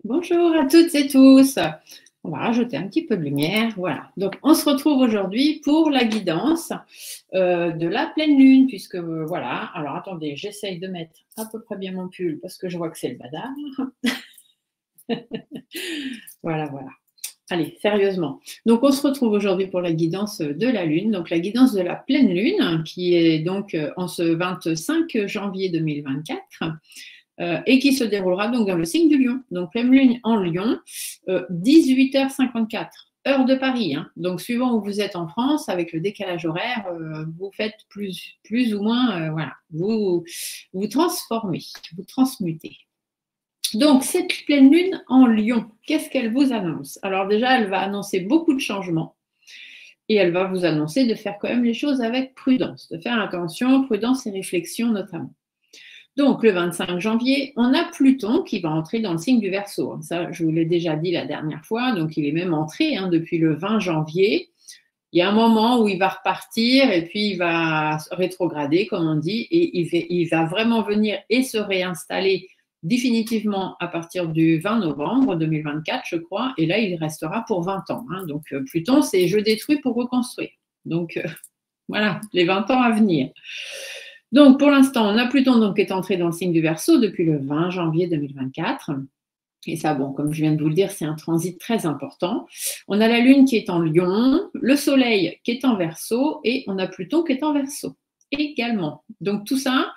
Bonjour à toutes et tous. On va rajouter un petit peu de lumière. Voilà. Donc, on se retrouve aujourd'hui pour la guidance de la pleine lune, puisque voilà. Alors, attendez, j'essaye de mettre à peu près bien mon pull parce que je vois que c'est le badar. Voilà, voilà. Allez, sérieusement. Donc, on se retrouve aujourd'hui pour la guidance de la lune. Donc, la guidance de la pleine lune, qui est donc en ce 25 janvier 2024. Et qui se déroulera donc dans le signe du Lion. Donc, pleine lune en Lion, 18h54, heure de Paris. Hein. Donc, suivant où vous êtes en France, avec le décalage horaire, vous faites plus ou moins, voilà, vous transformez, vous transmutez. Donc, cette pleine lune en Lion, qu'est-ce qu'elle vous annonce? Alors déjà, elle va annoncer beaucoup de changements. Et elle va vous annoncer de faire quand même les choses avec prudence, de faire attention, prudence et réflexion notamment. Donc, le 25 janvier, on a Pluton qui va entrer dans le signe du Verseau. Ça, je vous l'ai déjà dit la dernière fois. Donc, il est même entré depuis le 20 janvier. Il y a un moment où il va repartir et puis il va rétrograder, comme on dit, et il va vraiment venir et se réinstaller définitivement à partir du 20 novembre 2024, je crois. Et là, il restera pour 20 ans. Hein. Donc, Pluton, c'est je détruis pour reconstruire. Donc, voilà, les 20 ans à venir. Donc, pour l'instant, on a Pluton donc, qui est entré dans le signe du Verseau depuis le 20 janvier 2024. Et ça, bon, comme je viens de vous le dire, c'est un transit très important. On a la Lune qui est en Lion, le Soleil qui est en Verseau et on a Pluton qui est en Verseau également. Donc, tout ça,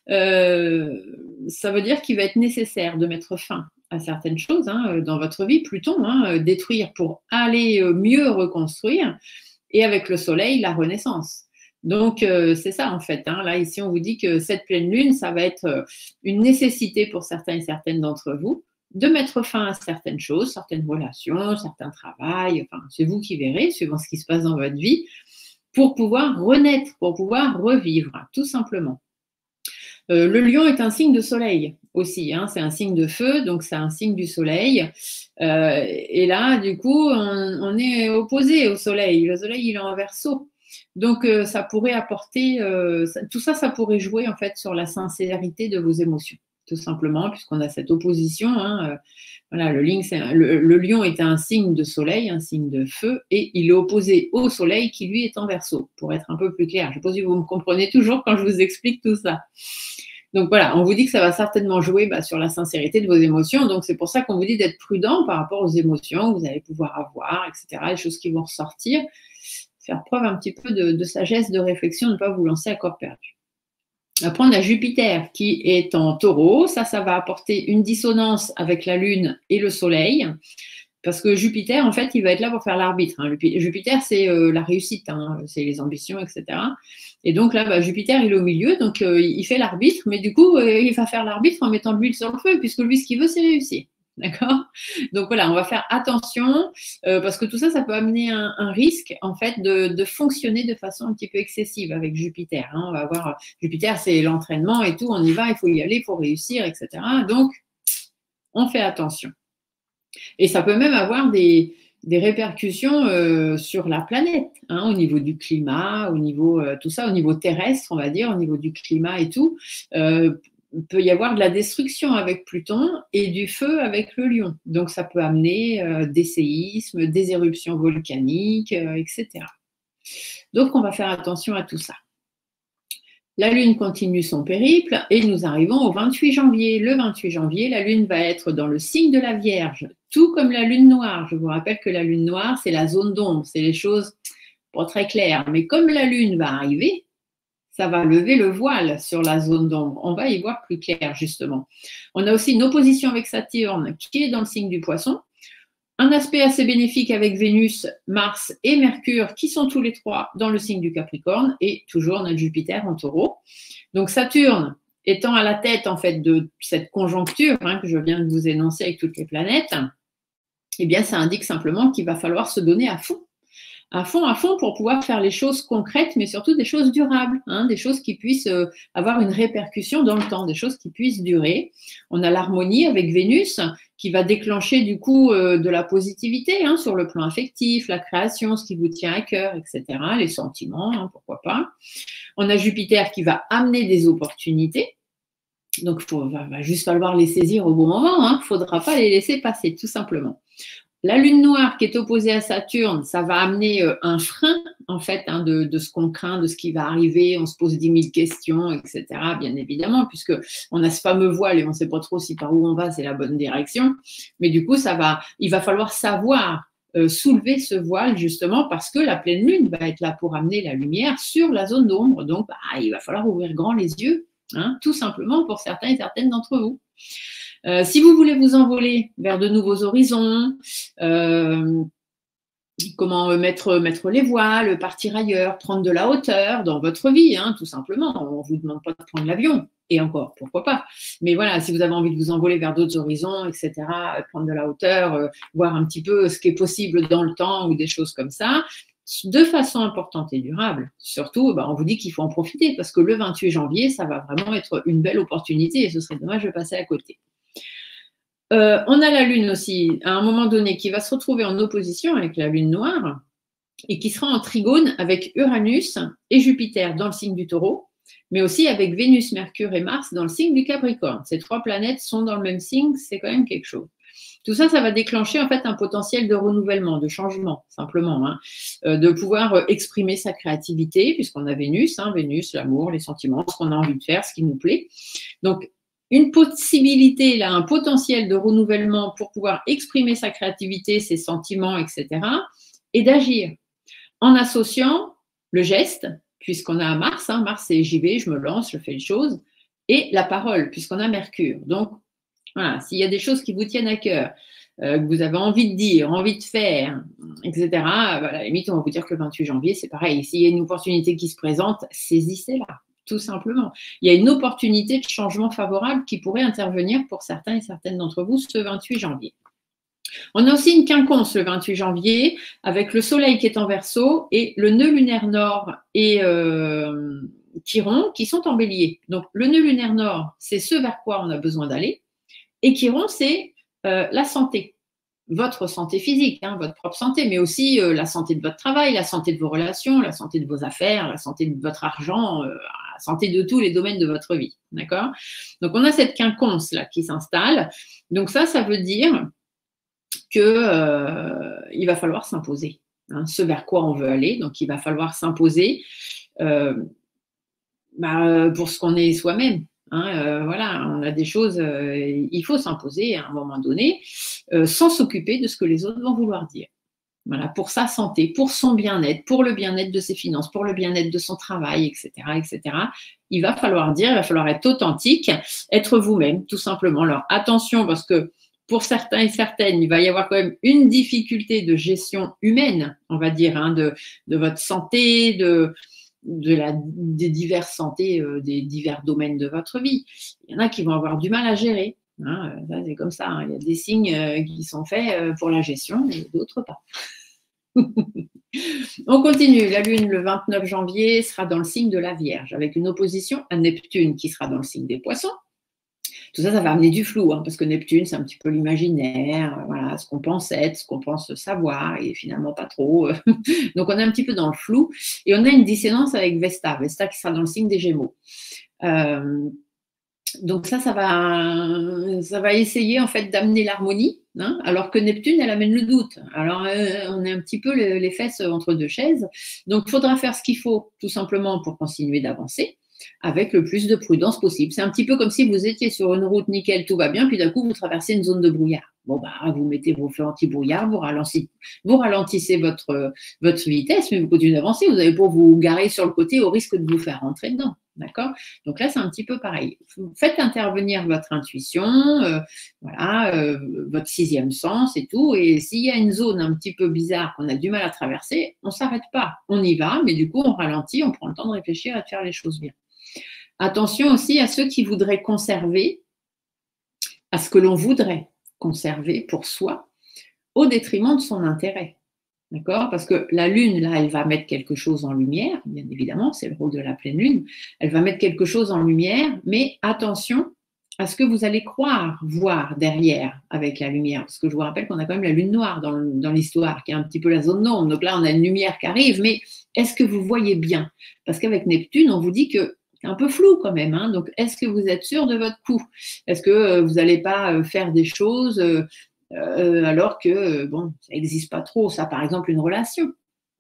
ça veut dire qu'il va être nécessaire de mettre fin à certaines choses dans votre vie. Pluton, détruire pour aller mieux reconstruire. Et avec le Soleil, la renaissance. Donc, c'est ça en fait. Là, ici, on vous dit que cette pleine lune, ça va être une nécessité pour certains et certaines d'entre vous de mettre fin à certaines choses, certaines relations, certains travails. Enfin, c'est vous qui verrez, suivant ce qui se passe dans votre vie, pour pouvoir renaître, pour pouvoir revivre, tout simplement. Le lion est un signe de soleil aussi, c'est un signe de feu, donc c'est un signe du soleil. Et là, du coup, on est opposé au soleil. Le soleil, il est en Verseau. Donc, ça pourrait apporter, tout ça, ça pourrait jouer en fait sur la sincérité de vos émotions, tout simplement, puisqu'on a cette opposition. Voilà, le lion est un signe de soleil, un signe de feu, et il est opposé au soleil qui, lui, est en Verseau, pour être un peu plus clair. Je ne sais pas si vous me comprenez toujours quand je vous explique tout ça. Donc voilà, on vous dit que ça va certainement jouer sur la sincérité de vos émotions. Donc c'est pour ça qu'on vous dit d'être prudent par rapport aux émotions que vous allez pouvoir avoir, etc., les choses qui vont ressortir. Faire preuve un petit peu de sagesse, de réflexion, ne pas vous lancer à corps perdu. Après, on a Jupiter qui est en Taureau. Ça va apporter une dissonance avec la Lune et le Soleil. Parce que Jupiter, en fait, il va être là pour faire l'arbitre. Jupiter, c'est la réussite, c'est les ambitions, etc. Et donc là, Jupiter, il est au milieu, donc il fait l'arbitre, mais du coup, il va faire l'arbitre en mettant de l'huile sur le feu, puisque lui, ce qu'il veut, c'est réussir. D'accord? Donc voilà, on va faire attention, parce que tout ça, ça peut amener un risque, en fait, de fonctionner de façon un petit peu excessive avec Jupiter. On va voir, Jupiter, c'est l'entraînement et tout, on y va, il faut y aller, il faut réussir, etc. Donc, on fait attention. Et ça peut même avoir des répercussions sur la planète, au niveau du climat, au niveau tout ça, au niveau terrestre, on va dire, au niveau du climat et tout. Il peut y avoir de la destruction avec Pluton et du feu avec le lion. Donc, ça peut amener des séismes, des éruptions volcaniques, etc. Donc, on va faire attention à tout ça. La Lune continue son périple et nous arrivons au 28 janvier. Le 28 janvier, la Lune va être dans le signe de la Vierge, tout comme la Lune noire. Je vous rappelle que la Lune noire, c'est la zone d'ombre, c'est les choses pas très claires. Mais comme la Lune va arriver, ça va lever le voile sur la zone d'ombre. On va y voir plus clair, justement. On a aussi une opposition avec Saturne qui est dans le signe du Poisson. Un aspect assez bénéfique avec Vénus, Mars et Mercure qui sont tous les trois dans le signe du Capricorne et toujours notre Jupiter en Taureau. Donc Saturne étant à la tête en fait de cette conjoncture que je viens de vous énoncer avec toutes les planètes, eh bien ça indique simplement qu'il va falloir se donner à fond pour pouvoir faire les choses concrètes, mais surtout des choses durables, des choses qui puissent avoir une répercussion dans le temps, des choses qui puissent durer. On a l'harmonie avec Vénus qui va déclencher du coup de la positivité sur le plan affectif, la création, ce qui vous tient à cœur, etc., les sentiments, pourquoi pas. On a Jupiter qui va amener des opportunités. Donc, il va juste falloir les saisir au bon moment. Il ne faudra pas les laisser passer, tout simplement. La Lune noire qui est opposée à Saturne, ça va amener un frein, en fait, de ce qu'on craint, de ce qui va arriver. On se pose 10 000 questions, etc., bien évidemment, puisqu'on a ce fameux voile et on ne sait pas trop si par où on va, c'est la bonne direction. Mais du coup, il va falloir savoir soulever ce voile, justement, parce que la pleine Lune va être là pour amener la lumière sur la zone d'ombre. Donc, il va falloir ouvrir grand les yeux, tout simplement pour certains et certaines d'entre vous. Si vous voulez vous envoler vers de nouveaux horizons, comment mettre les voiles, partir ailleurs, prendre de la hauteur dans votre vie, tout simplement. On ne vous demande pas de prendre l'avion, et encore, pourquoi pas. Mais voilà, si vous avez envie de vous envoler vers d'autres horizons, etc., prendre de la hauteur, voir un petit peu ce qui est possible dans le temps ou des choses comme ça, de façon importante et durable. Surtout, on vous dit qu'il faut en profiter parce que le 28 janvier, ça va vraiment être une belle opportunité et ce serait dommage de passer à côté. On a la Lune aussi, à un moment donné, qui va se retrouver en opposition avec la Lune noire et qui sera en trigone avec Uranus et Jupiter dans le signe du Taureau, mais aussi avec Vénus, Mercure et Mars dans le signe du Capricorne. Ces trois planètes sont dans le même signe, c'est quand même quelque chose. Tout ça, ça va déclencher en fait un potentiel de renouvellement, de changement, simplement, de pouvoir exprimer sa créativité, puisqu'on a Vénus, Vénus, l'amour, les sentiments, ce qu'on a envie de faire, ce qui nous plaît. Donc, une possibilité, là, un potentiel de renouvellement pour pouvoir exprimer sa créativité, ses sentiments, etc., et d'agir en associant le geste, puisqu'on a Mars, Mars c'est j'y vais, je me lance, je fais les choses, et la parole, puisqu'on a Mercure. Donc, voilà, s'il y a des choses qui vous tiennent à cœur, que vous avez envie de dire, envie de faire, etc., à la limite, on va vous dire que le 28 janvier, c'est pareil. S'il y a une opportunité qui se présente, saisissez-la, tout simplement. Il y a une opportunité de changement favorable qui pourrait intervenir pour certains et certaines d'entre vous ce 28 janvier. On a aussi une quinconce le 28 janvier avec le soleil qui est en Verseau et le nœud lunaire nord et Chiron qui sont en bélier. Donc, le nœud lunaire nord, c'est ce vers quoi on a besoin d'aller. Et Chiron, c'est la santé, votre santé physique, votre propre santé, mais aussi la santé de votre travail, la santé de vos relations, la santé de vos affaires, la santé de votre argent, la santé de tous les domaines de votre vie. D'accord ? Donc, on a cette quinconce là qui s'installe. Donc, ça veut dire qu'il va falloir s'imposer. Ce vers quoi on veut aller. Donc, il va falloir s'imposer pour ce qu'on est soi-même. Voilà, on a des choses, il faut s'imposer à un moment donné, sans s'occuper de ce que les autres vont vouloir dire. Voilà, pour sa santé, pour son bien-être, pour le bien-être de ses finances, pour le bien-être de son travail, etc., etc. Il va falloir être authentique, être vous-même, tout simplement. Alors, attention, parce que pour certains et certaines, il va y avoir quand même une difficulté de gestion humaine, on va dire, de votre santé, des diverses santé, des divers domaines de votre vie. Il y en a qui vont avoir du mal à gérer. Ça, c'est comme ça. Il y a des signes qui sont faits pour la gestion et d'autres pas. On continue. La Lune, le 29 janvier, sera dans le signe de la Vierge, avec une opposition à Neptune qui sera dans le signe des Poissons. Tout ça, ça va amener du flou, parce que Neptune, c'est un petit peu l'imaginaire, voilà, ce qu'on pense être, ce qu'on pense savoir, et finalement pas trop. Donc, on est un petit peu dans le flou. Et on a une dissonance avec Vesta qui sera dans le signe des Gémeaux. Donc ça va essayer en fait d'amener l'harmonie hein, alors que Neptune, elle amène le doute. Alors, on est un petit peu les fesses entre deux chaises. Donc, il faudra faire ce qu'il faut, tout simplement, pour continuer d'avancer avec le plus de prudence possible. C'est un petit peu comme si vous étiez sur une route nickel, tout va bien, puis d'un coup, vous traversez une zone de brouillard. Bon, bah, vous mettez vos feux anti-brouillard, vous ralentissez votre vitesse, mais vous continuez d'avancer. Vous n'allez pas vous garer sur le côté au risque de vous faire rentrer dedans. D'accord? Donc là, c'est un petit peu pareil. Faites intervenir votre intuition, votre sixième sens et tout. Et s'il y a une zone un petit peu bizarre qu'on a du mal à traverser, on ne s'arrête pas. On y va, mais du coup, on ralentit, on prend le temps de réfléchir et de faire les choses bien. Attention aussi à ceux qui voudraient conserver, à ce que l'on voudrait conserver pour soi, au détriment de son intérêt. D'accord? Parce que la Lune, là, elle va mettre quelque chose en lumière, bien évidemment, c'est le rôle de la pleine Lune. Elle va mettre quelque chose en lumière, mais attention à ce que vous allez croire, voir derrière avec la lumière. Parce que je vous rappelle qu'on a quand même la Lune noire dans l'histoire, qui est un petit peu la zone d'ombre. Donc là, on a une lumière qui arrive, mais est-ce que vous voyez bien? Parce qu'avec Neptune, on vous dit que c'est un peu flou quand même. Hein? Donc, est-ce que vous êtes sûr de votre coup? Est-ce que vous n'allez pas faire des choses alors que, bon, ça n'existe pas trop. Ça, par exemple, une relation.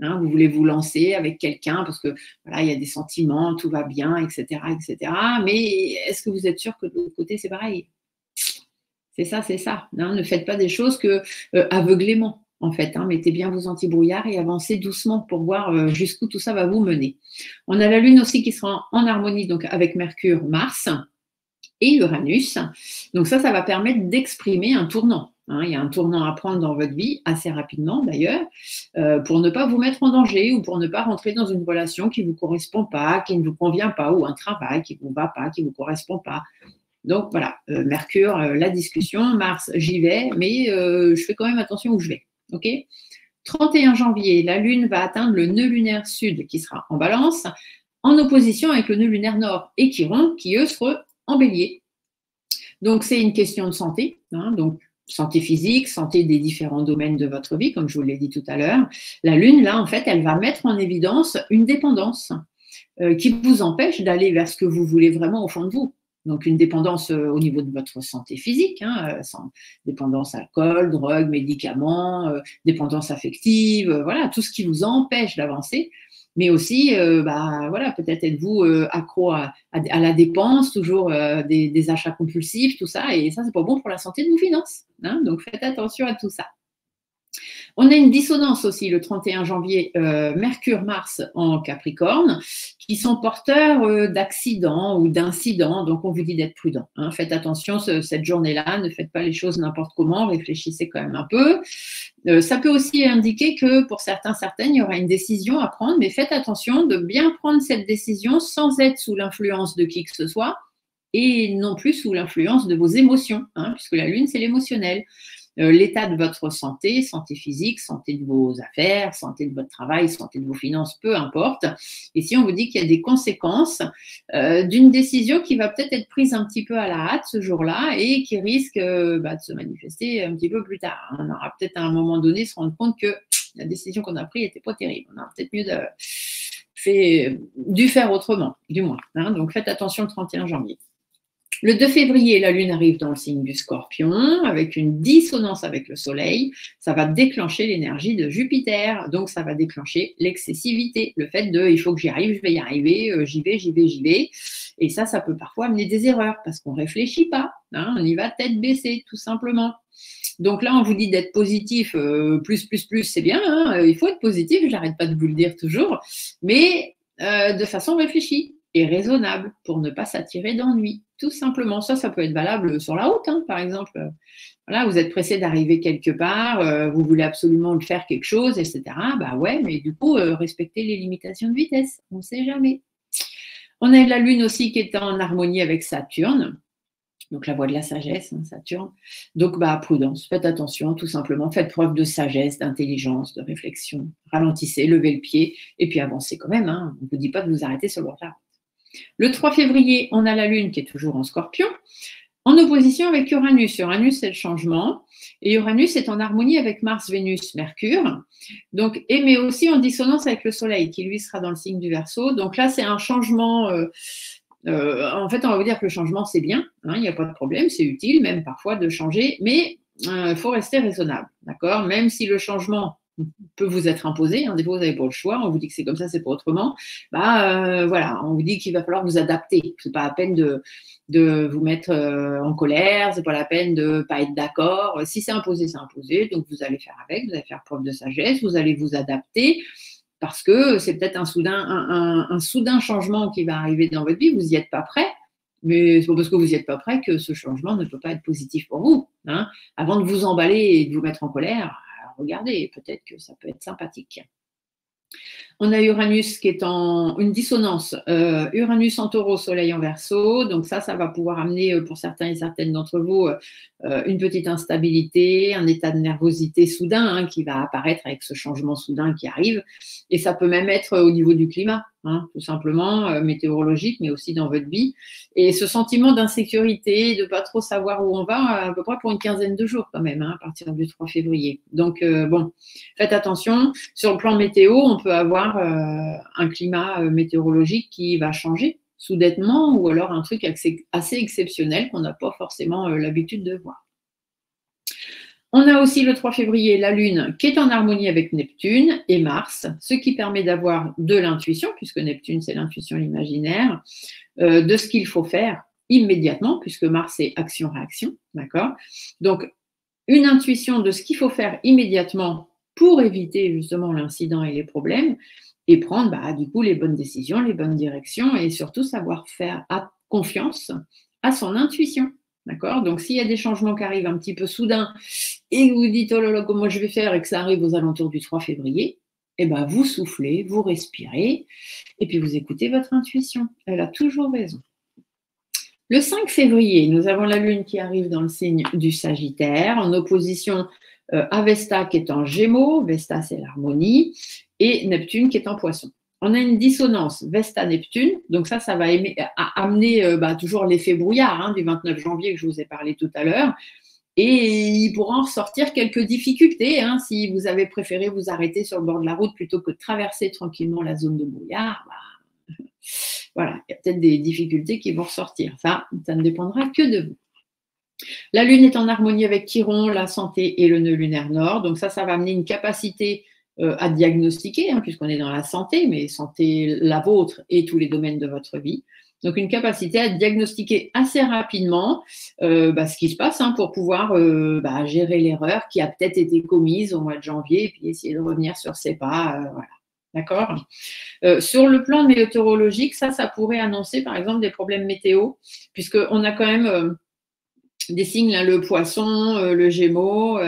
Hein, vous voulez vous lancer avec quelqu'un parce que voilà, il y a des sentiments, tout va bien, etc., etc. Mais est-ce que vous êtes sûr que de l'autre côté, c'est pareil? C'est ça, c'est ça. Hein, ne faites pas des choses que aveuglément, en fait. Hein, mettez bien vos anti-brouillards et avancez doucement pour voir jusqu'où tout ça va vous mener. On a la Lune aussi qui sera en harmonie donc avec Mercure, Mars et Uranus. Donc ça va permettre d'exprimer un tournant. Hein, il y a un tournant à prendre dans votre vie, assez rapidement d'ailleurs, pour ne pas vous mettre en danger ou pour ne pas rentrer dans une relation qui ne vous correspond pas, qui ne vous convient pas, ou un travail qui ne vous va pas, qui ne vous correspond pas. Donc voilà, Mercure, la discussion, Mars, j'y vais, mais je fais quand même attention où je vais. Ok ? 31 janvier, la Lune va atteindre le nœud lunaire sud qui sera en Balance, en opposition avec le nœud lunaire nord et Chiron, qui eux seront en Bélier. Donc c'est une question de santé, hein, donc santé physique, santé des différents domaines de votre vie, comme je vous l'ai dit tout à l'heure. La Lune, là, en fait, elle va mettre en évidence une dépendance qui vous empêche d'aller vers ce que vous voulez vraiment au fond de vous. Donc une dépendance au niveau de votre santé physique, hein, dépendance alcool, drogue, médicaments, dépendance affective, voilà, tout ce qui vous empêche d'avancer. Mais aussi, voilà, peut-être êtes-vous accro à la dépense, toujours des achats compulsifs, tout ça, et ça, c'est pas bon pour la santé de vos finances. Hein, donc faites attention à tout ça. On a une dissonance aussi le 31 janvier, Mercure-Mars en Capricorne, qui sont porteurs d'accidents ou d'incidents. Donc, on vous dit d'être prudent. Hein. Faites attention cette journée-là, ne faites pas les choses n'importe comment, réfléchissez quand même un peu. Ça peut aussi indiquer que pour certains, certaines, il y aura une décision à prendre, mais faites attention de bien prendre cette décision sans être sous l'influence de qui que ce soit et non plus sous l'influence de vos émotions, hein, puisque la Lune, c'est l'émotionnel. L'état de votre santé, santé physique, santé de vos affaires, santé de votre travail, santé de vos finances, peu importe. Et si on vous dit qu'il y a des conséquences d'une décision qui va peut-être être prise un petit peu à la hâte ce jour-là et qui risque de se manifester un petit peu plus tard. On aura peut-être à un moment donné se rendre compte que la décision qu'on a prise n'était pas terrible. On a peut-être dû faire autrement, du moins. Hein. Donc faites attention le 31 janvier. Le 2 février, la Lune arrive dans le signe du Scorpion avec une dissonance avec le Soleil. Ça va déclencher l'énergie de Jupiter. Donc, ça va déclencher l'excessivité. Le fait de « il faut que j'y arrive, je vais y arriver, j'y vais ». Et ça peut parfois amener des erreurs parce qu'on ne réfléchit pas. Hein, on y va tête baissée, tout simplement. Donc là, on vous dit d'être positif, plus, c'est bien. Hein, il faut être positif, je n'arrête pas de vous le dire toujours. Mais de façon réfléchie et raisonnable pour ne pas s'attirer d'ennui. Tout simplement, ça peut être valable sur la route, hein, par exemple. Voilà, vous êtes pressé d'arriver quelque part, vous voulez absolument le faire quelque chose, etc. Bah ouais, mais du coup, respectez les limitations de vitesse. On ne sait jamais. On a la Lune aussi qui est en harmonie avec Saturne. Donc la voie de la sagesse, hein, Saturne. Donc prudence, faites attention, tout simplement. Faites preuve de sagesse, d'intelligence, de réflexion. Ralentissez, levez le pied et puis avancez quand même. Hein. On ne vous dit pas de vous arrêter sur le retard. Le 3 février, on a la Lune qui est toujours en Scorpion, en opposition avec Uranus. Uranus, c'est le changement. Et Uranus est en harmonie avec Mars, Vénus, Mercure. Donc, mais aussi en dissonance avec le Soleil, qui lui sera dans le signe du Verseau. Donc là, c'est un changement. En fait, on va vous dire que le changement, c'est bien. Hein, il n'y a pas de problème, c'est utile même parfois de changer. Mais faut rester raisonnable, d'accord? Même si le changement peut vous être imposé, hein, des fois vous n'avez pas le choix, on vous dit que c'est comme ça, c'est pas autrement, voilà, on vous dit qu'il va falloir vous adapter. C'est pas la peine de vous mettre en colère, c'est pas la peine de pas être d'accord. Si c'est imposé, donc vous allez faire avec, vous allez faire preuve de sagesse, vous allez vous adapter, parce que c'est peut-être un soudain changement qui va arriver dans votre vie, vous n'y êtes pas prêt, mais c'est pas parce que vous n'y êtes pas prêt que ce changement ne peut pas être positif pour vous, hein. Avant de vous emballer et de vous mettre en colère, regardez, peut-être que ça peut être sympathique. On a Uranus qui est en une dissonance. Uranus en taureau, soleil en verseau. Donc ça va pouvoir amener pour certains et certaines d'entre vous une petite instabilité, un état de nervosité soudain hein, qui va apparaître avec ce changement soudain qui arrive. Et ça peut même être au niveau du climat, hein, tout simplement, météorologique, mais aussi dans votre vie. Et ce sentiment d'insécurité, de ne pas trop savoir où on va, à peu près pour une quinzaine de jours quand même, hein, à partir du 3 février. Donc bon, faites attention. Sur le plan météo, on peut avoir un climat météorologique qui va changer soudainement ou alors un truc assez exceptionnel qu'on n'a pas forcément l'habitude de voir. On a aussi le 3 février la Lune qui est en harmonie avec Neptune et Mars, ce qui permet d'avoir de l'intuition, puisque Neptune c'est l'intuition, l'imaginaire, de ce qu'il faut faire immédiatement, puisque Mars c'est action-réaction, d'accord? Donc, une intuition de ce qu'il faut faire immédiatement pour éviter justement l'incident et les problèmes, et prendre du coup les bonnes décisions, les bonnes directions, et surtout savoir faire confiance à son intuition. D'accord? Donc, s'il y a des changements qui arrivent un petit peu soudain et que vous dites, oh là là, comment je vais faire et que ça arrive aux alentours du 3 février, eh ben, vous soufflez, vous respirez et puis vous écoutez votre intuition. Elle a toujours raison. Le 5 février, nous avons la Lune qui arrive dans le signe du Sagittaire en opposition à Vesta qui est en Gémeaux. Vesta, c'est l'harmonie. Et Neptune qui est en Poisson. On a une dissonance Vesta-Neptune, donc ça va amener toujours l'effet brouillard hein, du 29 janvier que je vous ai parlé tout à l'heure. Et il pourra en ressortir quelques difficultés hein, si vous avez préféré vous arrêter sur le bord de la route plutôt que de traverser tranquillement la zone de brouillard. Voilà, il y a peut-être des difficultés qui vont ressortir. Ça ne dépendra que de vous. La Lune est en harmonie avec Chiron, la santé et le nœud lunaire nord. Donc ça va amener une capacité à diagnostiquer, hein, puisqu'on est dans la santé, mais santé la vôtre et tous les domaines de votre vie. Donc une capacité à diagnostiquer assez rapidement ce qui se passe hein, pour pouvoir gérer l'erreur qui a peut-être été commise au mois de janvier et puis essayer de revenir sur ses pas. Voilà. D'accord. Sur le plan météorologique, ça pourrait annoncer par exemple des problèmes météo, puisqu'on a quand même des signes, là, le poisson, le gémeaux,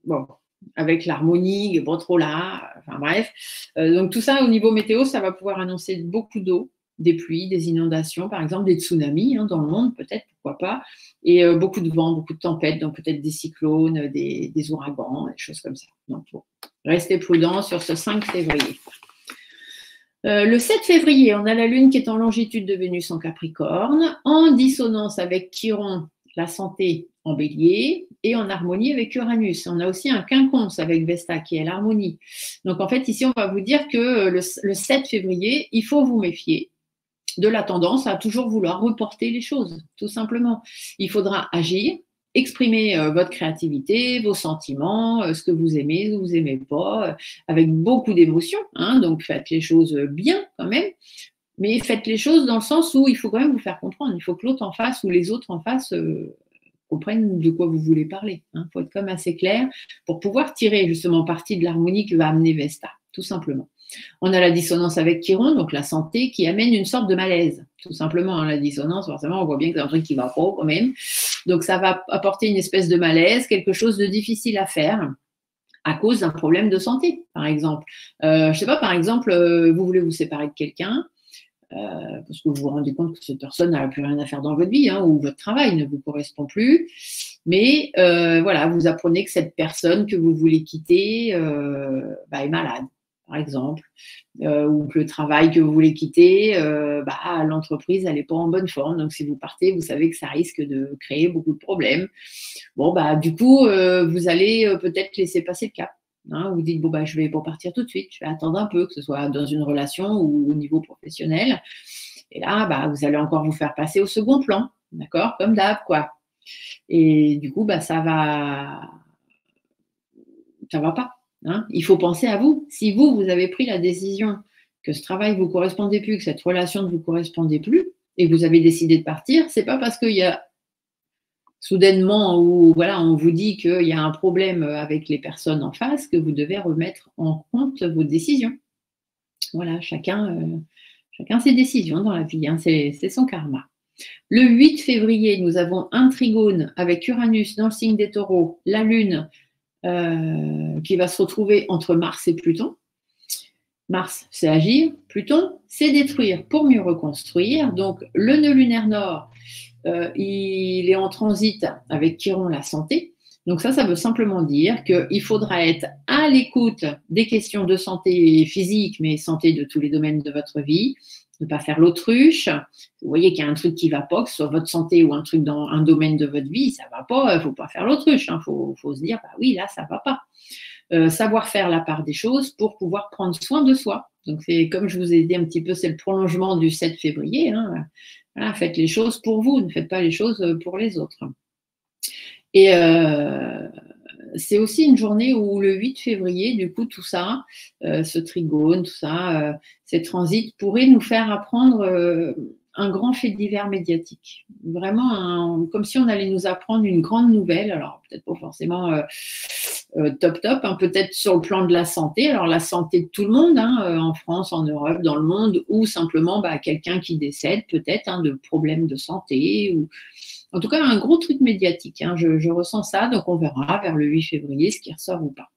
bon, avec l'harmonie, pas trop là, enfin bref. Donc tout ça au niveau météo, ça va pouvoir annoncer beaucoup d'eau, des pluies, des inondations, par exemple des tsunamis hein, dans le monde, peut-être, pourquoi pas, et beaucoup de vent, beaucoup de tempêtes, donc peut-être des cyclones, des ouragans, des choses comme ça. Donc bon, restez prudents sur ce 5 février. Le 7 février, on a la Lune qui est en longitude de Vénus en Capricorne, en dissonance avec Chiron, la santé en Bélier, et en harmonie avec Uranus. On a aussi un quinconce avec Vesta qui est l'harmonie. Donc en fait, ici, on va vous dire que le 7 février, il faut vous méfier de la tendance à toujours vouloir reporter les choses, tout simplement. Il faudra agir, exprimer votre créativité, vos sentiments, ce que vous aimez pas, avec beaucoup d'émotion. Hein, donc faites les choses bien quand même, mais faites les choses dans le sens où il faut quand même vous faire comprendre. Il faut que l'autre en face ou les autres en face comprennent de quoi vous voulez parler. Il faut être comme assez clair pour pouvoir tirer justement parti de l'harmonie que va amener Vesta, tout simplement. On a la dissonance avec Chiron, donc la santé, qui amène une sorte de malaise, tout simplement. Hein, la dissonance, forcément, on voit bien que c'est un truc qui va pas quand même. Donc ça va apporter une espèce de malaise, quelque chose de difficile à faire à cause d'un problème de santé, par exemple. Je sais pas, par exemple, vous voulez vous séparer de quelqu'un, parce que vous vous rendez compte que cette personne n'a plus rien à faire dans votre vie, hein, ou votre travail ne vous correspond plus. Mais voilà, vous apprenez que cette personne que vous voulez quitter est malade, par exemple, ou que le travail que vous voulez quitter, l'entreprise, elle n'est pas en bonne forme. Donc, si vous partez, vous savez que ça risque de créer beaucoup de problèmes. Bon, du coup, vous allez peut-être laisser passer le cap. Hein, vous dites, je vais pas partir tout de suite, je vais attendre un peu, que ce soit dans une relation ou au niveau professionnel. Et là, vous allez encore vous faire passer au second plan. d'accord, comme d'hab, quoi. Et du coup, bah, ça va pas. Hein. Il faut penser à vous. Si vous avez pris la décision que ce travail ne vous correspondait plus, que cette relation ne vous correspondait plus, et que vous avez décidé de partir, c'est pas parce qu'il y a soudainement où voilà, on vous dit qu'il y a un problème avec les personnes en face que vous devez remettre en compte vos décisions. Voilà, chacun ses décisions dans la vie, hein, c'est son karma. Le 8 février, nous avons un trigone avec Uranus dans le signe des taureaux, la Lune qui va se retrouver entre Mars et Pluton. Mars, c'est agir, Pluton, c'est détruire pour mieux reconstruire. Donc, le nœud lunaire nord, il est en transit avec Chiron, la santé. Donc ça veut simplement dire qu'il faudra être à l'écoute des questions de santé physique, mais santé de tous les domaines de votre vie, ne pas faire l'autruche. Vous voyez qu'il y a un truc qui ne va pas, que ce soit votre santé ou un truc dans un domaine de votre vie, ça ne va pas, il ne faut pas faire l'autruche. Il faut se dire, bah oui, là, ça ne va pas. Savoir faire la part des choses pour pouvoir prendre soin de soi. Donc, c'est comme je vous ai dit un petit peu, c'est le prolongement du 7 février. Hein. Voilà, faites les choses pour vous, ne faites pas les choses pour les autres. Et c'est aussi une journée où le 8 février, du coup, tout ça, ce trigone, tout ça, ces transits pourraient nous faire apprendre un grand fait divers médiatique. Vraiment, comme si on allait nous apprendre une grande nouvelle. Alors, peut-être pas forcément top, hein, peut-être sur le plan de la santé. Alors, la santé de tout le monde, hein, en France, en Europe, dans le monde, ou simplement quelqu'un qui décède, peut-être, hein, de problèmes de santé, ou en tout cas, un gros truc médiatique. Hein, je ressens ça, donc on verra vers le 8 février ce qui ressort ou pas.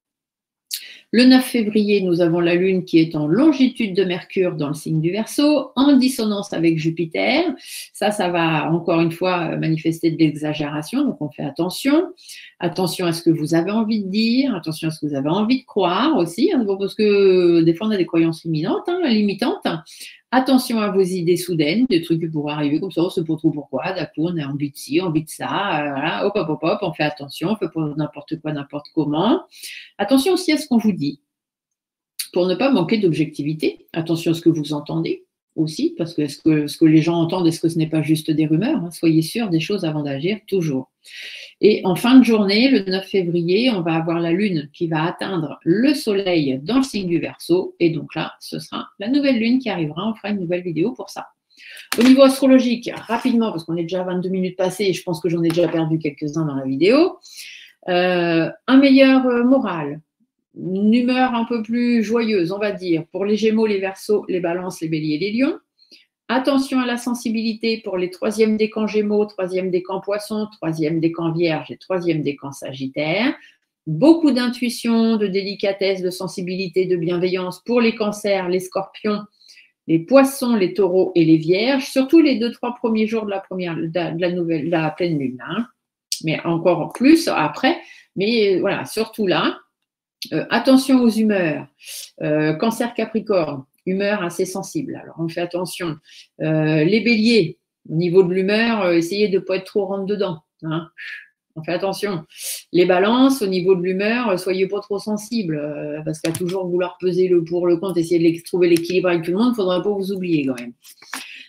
Le 9 février, nous avons la Lune qui est en longitude de Mercure dans le signe du Verseau, en dissonance avec Jupiter. Ça va encore une fois manifester de l'exagération, donc on fait attention. Attention à ce que vous avez envie de dire, attention à ce que vous avez envie de croire aussi, hein, parce que des fois on a des croyances limitantes. Attention à vos idées soudaines, des trucs qui pourraient arriver comme ça, on ne sait pas trop pourquoi, d'un coup on a envie de ci, envie de ça, voilà, hop, on fait attention, on fait pas n'importe quoi, n'importe comment. Attention aussi à ce qu'on vous dit, pour ne pas manquer d'objectivité. Attention à ce que vous entendez aussi, parce que ce que les gens entendent, est-ce que ce n'est pas juste des rumeurs, hein. Soyez sûr des choses avant d'agir, toujours. Et en fin de journée, le 9 février, on va avoir la Lune qui va atteindre le Soleil dans le signe du Verseau. Et donc là, ce sera la nouvelle Lune qui arrivera. On fera une nouvelle vidéo pour ça. Au niveau astrologique, rapidement, parce qu'on est déjà à 22 minutes passées et je pense que j'en ai déjà perdu quelques-uns dans la vidéo. Un meilleur moral, une humeur un peu plus joyeuse, on va dire, pour les Gémeaux, les Verseaux, les Balances, les Béliers et les Lions. Attention à la sensibilité pour les 3e décans Gémeaux, 3e décan Poissons, 3e décan Vierge et 3e décan Sagittaire. Beaucoup d'intuition, de délicatesse, de sensibilité, de bienveillance pour les Cancers, les Scorpions, les Poissons, les Taureaux et les Vierges, surtout les 2-3 premiers jours de la pleine lune. Hein. Mais encore plus après, mais voilà, surtout là. Attention aux humeurs. Cancer Capricorne, humeur assez sensible. Alors, on fait attention. Les béliers, au niveau de l'humeur, essayez de ne pas être trop rentre-dedans. Hein. On fait attention. Les balances, au niveau de l'humeur, soyez pas trop sensibles, parce qu'à toujours vouloir peser le pour, le contre, essayer de trouver l'équilibre avec tout le monde, il ne faudra pas vous oublier quand même.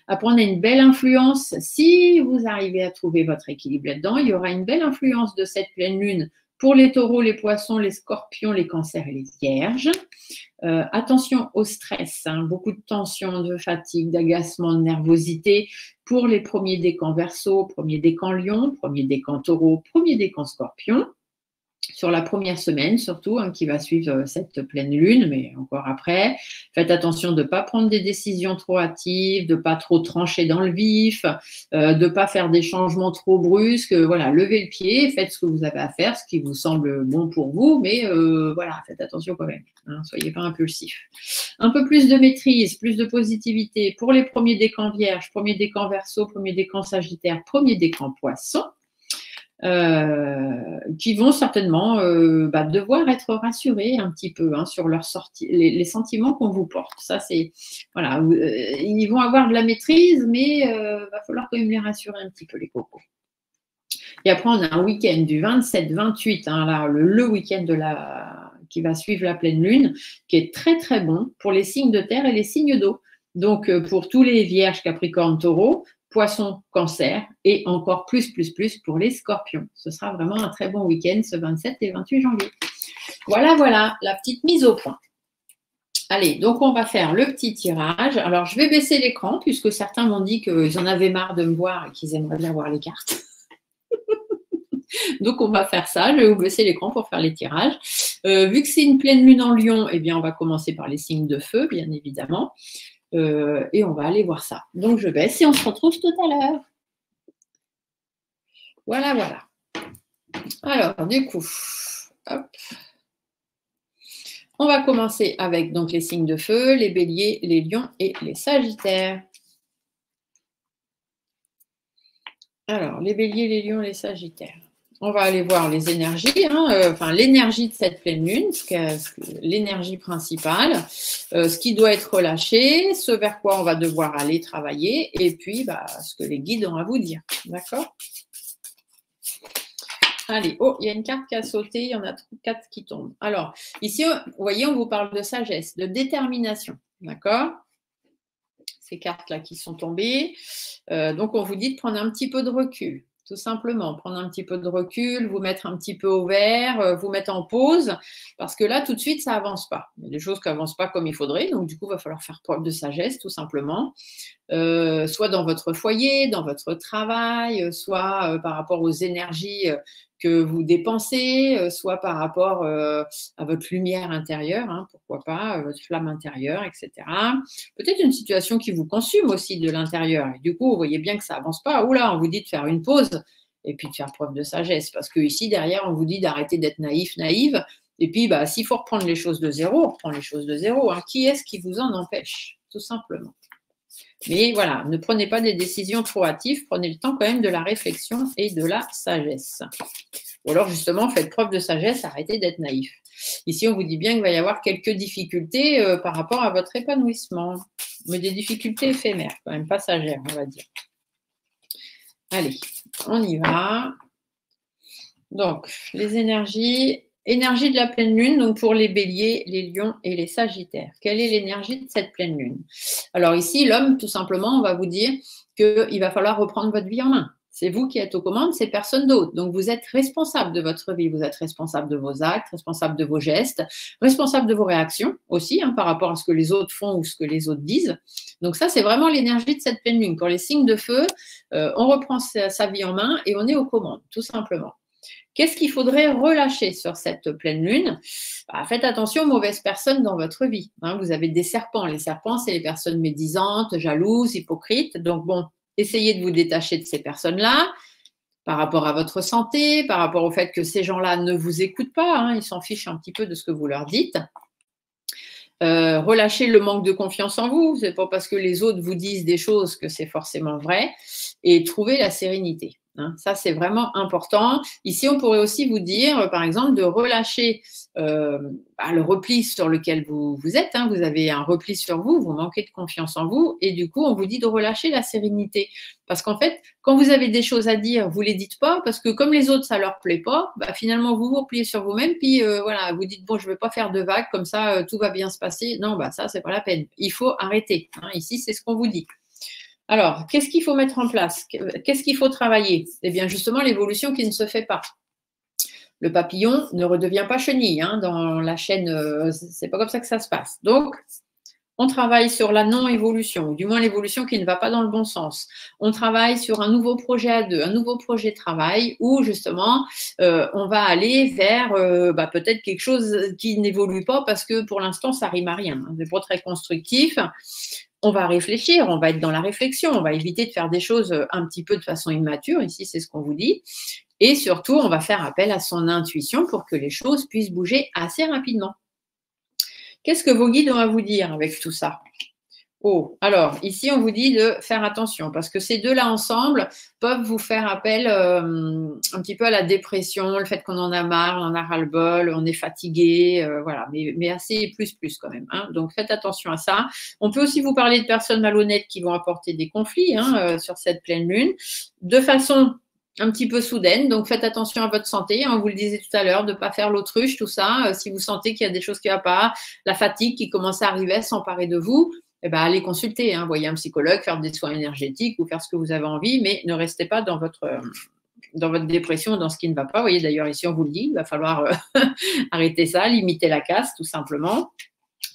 Après, on a une belle influence. Si vous arrivez à trouver votre équilibre là-dedans, il y aura une belle influence de cette pleine lune pour les taureaux, les poissons, les scorpions, les cancers et les vierges. Attention au stress, hein, beaucoup de tension, de fatigue, d'agacement, de nervosité pour les premiers décans Verseau, premier décan Lion, premier décan Taureau, premier décan Scorpion. Sur la première semaine surtout, hein, qui va suivre cette pleine lune, mais encore après. Faites attention de ne pas prendre des décisions trop hâtives, de ne pas trop trancher dans le vif, de ne pas faire des changements trop brusques. Voilà, levez le pied, faites ce que vous avez à faire, ce qui vous semble bon pour vous, mais voilà, faites attention quand même, hein, soyez pas impulsifs. Un peu plus de maîtrise, plus de positivité pour les premiers décans Vierge, premier décan Verseau, premier décan Sagittaire, premier décan Poisson. Qui vont certainement devoir être rassurés un petit peu hein, sur leur sortie, les sentiments qu'on vous porte. Ça, c'est voilà, ils vont avoir de la maîtrise, mais va falloir quand même les rassurer un petit peu les cocos. Et après, on a un week-end du 27-28, hein, là, le week-end qui va suivre la pleine lune, qui est très très bon pour les signes de terre et les signes d'eau. Donc, pour tous les vierges, capricornes, taureaux, Poisson, Cancer et encore plus pour les Scorpions. Ce sera vraiment un très bon week-end ce 27 et 28 janvier. Voilà, la petite mise au point. Allez, donc on va faire le petit tirage. Alors, je vais baisser l'écran puisque certains m'ont dit qu'ils en avaient marre de me voir et qu'ils aimeraient bien voir les cartes. Donc, on va faire ça. Je vais vous baisser l'écran pour faire les tirages. Vu que c'est une pleine lune en Lion, eh bien, on va commencer par les signes de feu, bien évidemment. Et on va aller voir ça. Donc, je baisse et on se retrouve tout à l'heure. Voilà. Alors, du coup, hop. On va commencer avec donc les signes de feu, les béliers, les lions et les sagittaires. Alors, les béliers, les lions, les sagittaires. On va aller voir les énergies, l'énergie de cette pleine lune, l'énergie principale, ce qui doit être relâché, ce vers quoi on va devoir aller travailler, et puis ce que les guides ont à vous dire. D'accord ? Allez, il y a une carte qui a sauté, il y en a 4 qui tombent. Alors, ici, vous voyez, on vous parle de sagesse, de détermination. D'accord ? Ces cartes-là qui sont tombées. Donc, on vous dit de prendre un petit peu de recul, tout simplement. Prendre un petit peu de recul, vous mettre un petit peu au vert, vous mettre en pause, parce que là, tout de suite, ça n'avance pas. Il y a des choses qui n'avancent pas comme il faudrait, donc du coup, il va falloir faire preuve de sagesse, tout simplement. Soit dans votre foyer, dans votre travail, soit par rapport aux énergies que vous dépensez, soit par rapport à votre lumière intérieure, hein, pourquoi pas, votre flamme intérieure, etc. Peut-être une situation qui vous consume aussi de l'intérieur. Et du coup, vous voyez bien que ça avance pas. Oula, on vous dit de faire une pause et puis de faire preuve de sagesse. Parce que ici, derrière, on vous dit d'arrêter d'être naïve. Et puis, s'il faut reprendre les choses de zéro, on reprend les choses de zéro. Hein. Qui est-ce qui vous en empêche? Tout simplement. Mais voilà, ne prenez pas des décisions trop hâtives, prenez le temps quand même de la réflexion et de la sagesse. Ou alors justement, faites preuve de sagesse, arrêtez d'être naïf. Ici, on vous dit bien qu'il va y avoir quelques difficultés par rapport à votre épanouissement, mais des difficultés éphémères, quand même passagères, on va dire. Allez, on y va. Donc, les énergie de la pleine lune, donc pour les béliers, les lions et les sagittaires. Quelle est l'énergie de cette pleine lune? Alors ici, l'homme, tout simplement, on va vous dire qu'il va falloir reprendre votre vie en main. C'est vous qui êtes aux commandes, c'est personne d'autre. Donc vous êtes responsable de votre vie, vous êtes responsable de vos actes, responsable de vos gestes, responsable de vos réactions aussi, hein, par rapport à ce que les autres font ou ce que les autres disent. Donc ça, c'est vraiment l'énergie de cette pleine lune. Pour les signes de feu, on reprend sa vie en main et on est aux commandes, tout simplement. Qu'est-ce qu'il faudrait relâcher sur cette pleine lune? Faites attention aux mauvaises personnes dans votre vie. Hein, vous avez des serpents. Les serpents, c'est les personnes médisantes, jalouses, hypocrites. Donc, essayez de vous détacher de ces personnes-là par rapport à votre santé, par rapport au fait que ces gens-là ne vous écoutent pas. Hein, ils s'en fichent un petit peu de ce que vous leur dites. Relâchez le manque de confiance en vous. C'est pas parce que les autres vous disent des choses que c'est forcément vrai. Et trouvez la sérénité. Hein, ça, c'est vraiment important. Ici, on pourrait aussi vous dire, par exemple, de relâcher le repli sur lequel vous êtes. Hein, vous avez un repli sur vous, vous manquez de confiance en vous. Et du coup, on vous dit de relâcher la sérénité. Parce qu'en fait, quand vous avez des choses à dire, vous ne les dites pas. Parce que comme les autres, ça ne leur plaît pas, finalement, vous vous repliez sur vous-même. Puis, vous dites, bon, je ne vais pas faire de vagues. Comme ça, tout va bien se passer. Non, ça, ce n'est pas la peine. Il faut arrêter. Hein, ici, c'est ce qu'on vous dit. Alors, qu'est-ce qu'il faut mettre en place? Qu'est-ce qu'il faut travailler? Eh bien, justement, l'évolution qui ne se fait pas. Le papillon ne redevient pas chenille. Hein, dans la chaîne, c'est pas comme ça que ça se passe. Donc, on travaille sur la non-évolution, ou du moins l'évolution qui ne va pas dans le bon sens. On travaille sur un nouveau projet à deux, un nouveau projet de travail où, justement, on va aller vers peut-être quelque chose qui n'évolue pas parce que, pour l'instant, ça rime à rien. Hein, c'est pas très constructif. On va réfléchir, on va être dans la réflexion, on va éviter de faire des choses un petit peu de façon immature, ici c'est ce qu'on vous dit, et surtout on va faire appel à son intuition pour que les choses puissent bouger assez rapidement. Qu'est-ce que vos guides ont à vous dire avec tout ça? Alors ici on vous dit de faire attention parce que ces deux-là ensemble peuvent vous faire appel un petit peu à la dépression, le fait qu'on en a marre, on en a ras-le-bol, on est fatigué, mais assez plus quand même. Hein, donc faites attention à ça. On peut aussi vous parler de personnes malhonnêtes qui vont apporter des conflits sur cette pleine lune de façon un petit peu soudaine, donc faites attention à votre santé, hein, vous le disiez tout à l'heure, de ne pas faire l'autruche, tout ça. Si vous sentez qu'il y a des choses qui ne vont pas, la fatigue qui commence à arriver, à s'emparer de vous, eh ben, allez consulter, hein, voyez un psychologue, faire des soins énergétiques ou faire ce que vous avez envie, mais ne restez pas dans votre dépression, dans ce qui ne va pas. Vous voyez, d'ailleurs, ici, on vous le dit, il va falloir arrêter ça, limiter la casse, tout simplement.